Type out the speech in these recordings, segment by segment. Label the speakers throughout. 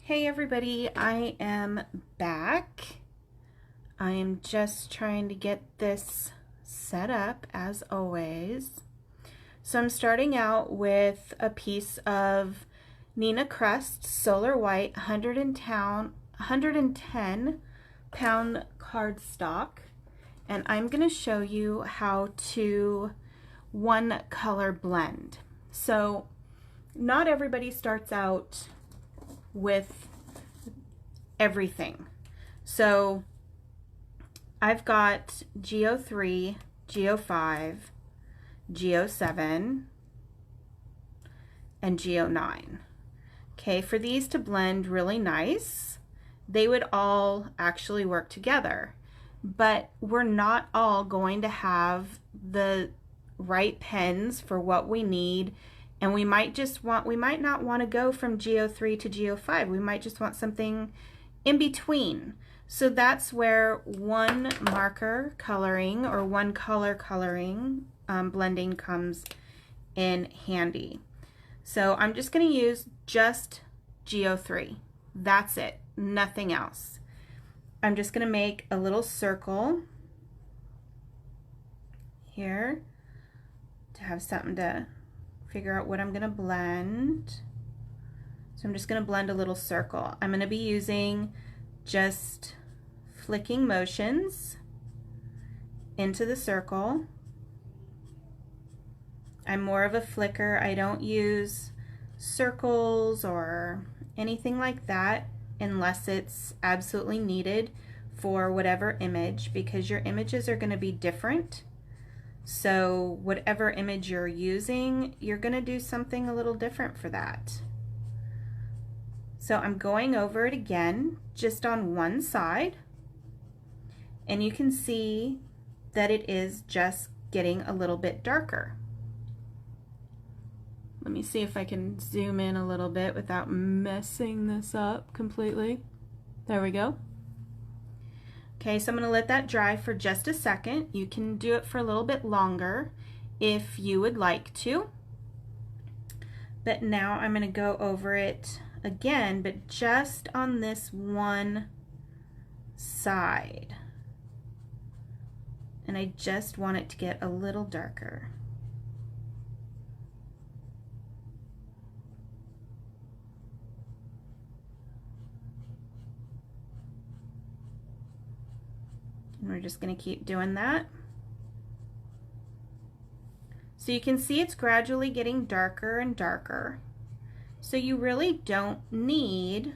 Speaker 1: Hey everybody, I am back. I am just trying to get this set up as always. So I'm starting out with a piece of Neenah Crest Solar White 110 pound cardstock, and I'm going to show you how to one color blend. So not everybody starts out with everything. So I've got GO3, GO5, GO7, and GO9. Okay, for these to blend really nice, they would all actually work together, but we're not all going to have the right pens for what we need. And we might not want to go from GO3 to GO5. We might just want something in between. So that's where one marker coloring or one color coloring blending comes in handy. So I'm just going to use just GO3. That's it, nothing else. I'm just going to make a little circle here to have something to figure out what I'm going to blend. So I'm just going to blend a little circle. I'm going to be using just flicking motions into the circle. I'm more of a flicker. I don't use circles or anything like that unless it's absolutely needed for whatever image, because your images are going to be different. So whatever image you're using, you're going to do something a little different for that. So I'm going over it again, just on one side, and you can see that it is just getting a little bit darker. Let me see if I can zoom in a little bit without messing this up completely. There we go. Okay, so I'm going to let that dry for just a second. You can do it for a little bit longer if you would like to. But now I'm going to go over it again, but just on this one side. And I just want it to get a little darker. And we're just going to keep doing that. So you can see it's gradually getting darker and darker. So you really don't need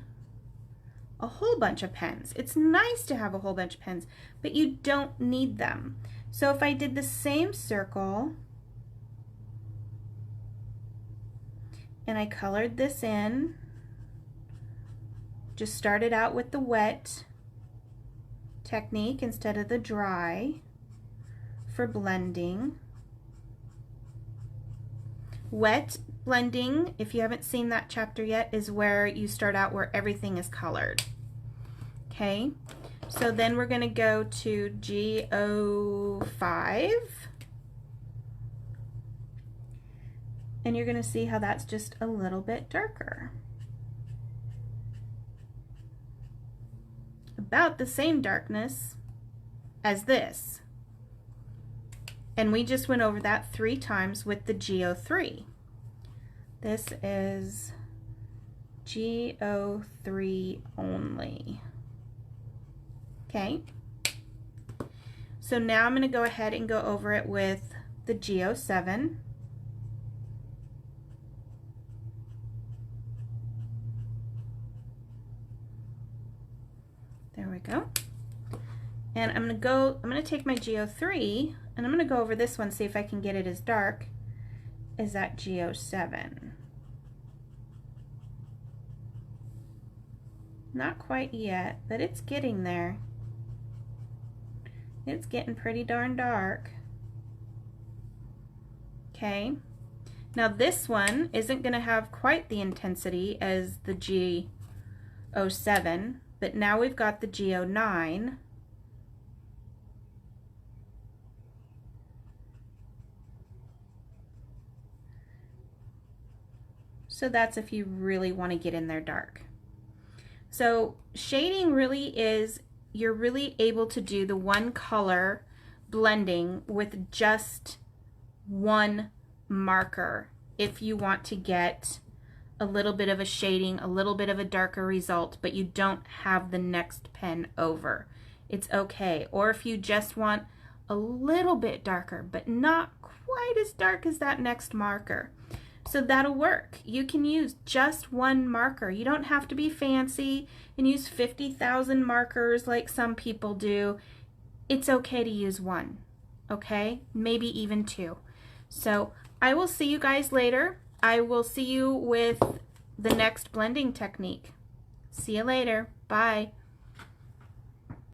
Speaker 1: a whole bunch of pens. It's nice to have a whole bunch of pens, but you don't need them. So if I did the same circle and I colored this in, just started out with the wet technique instead of the dry for blending. Wet blending, if you haven't seen that chapter yet, is where you start out where everything is colored. Okay, so then we're going to go to GO5, and you're going to see how that's just a little bit darker. About the same darkness as this. And we just went over that 3 times with the GO3. This is GO3 only. Okay. So now I'm going to go ahead and go over it with the GO7. There we go. And I'm going to take my GO3 and I'm going to go over this one, see if I can get it as dark as that GO7. Not quite yet, but it's getting there. It's getting pretty darn dark. Okay. Now this one isn't going to have quite the intensity as the GO7, but now we've got the GO9. So that's if you really want to get in there dark. So shading really is, you're really able to do the one color blending with just one marker if you want to get a little bit of a shading, a little bit of a darker result, but you don't have the next pen over. It's okay. Or if you just want a little bit darker, but not quite as dark as that next marker. So that'll work. You can use just one marker. You don't have to be fancy and use 50,000 markers like some people do. It's okay to use one, okay? Maybe even two. So I will see you guys later. I will see you with the next blending technique. See you later. Bye.